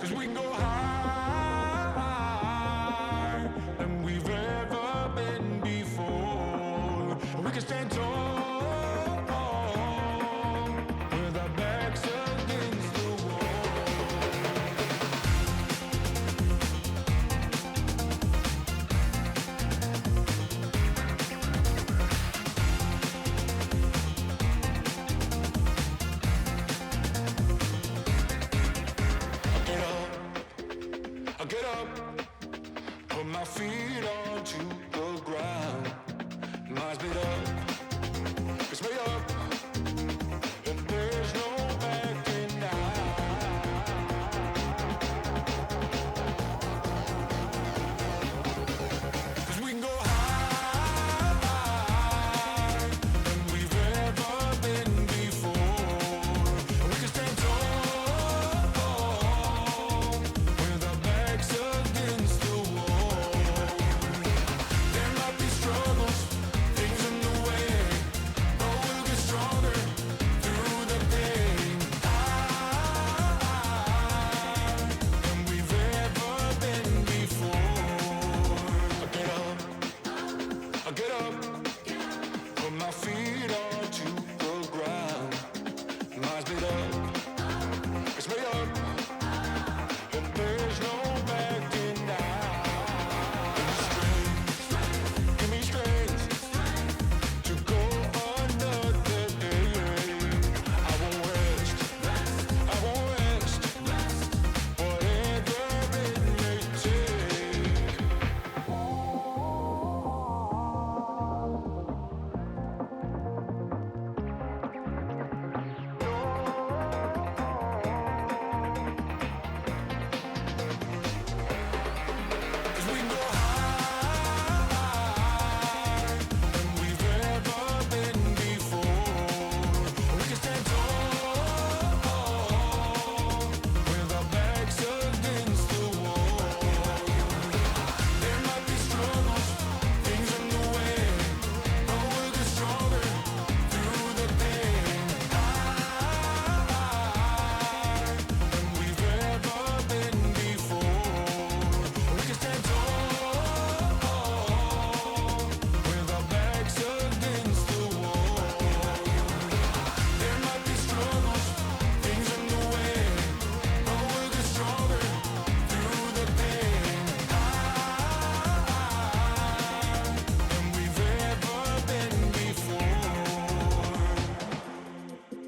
'Cause we can go higher than we've ever been before. We can stand tall with our backs against the wall. I'll get up, put my feet onto the ground. My eyes lit up, it's way up.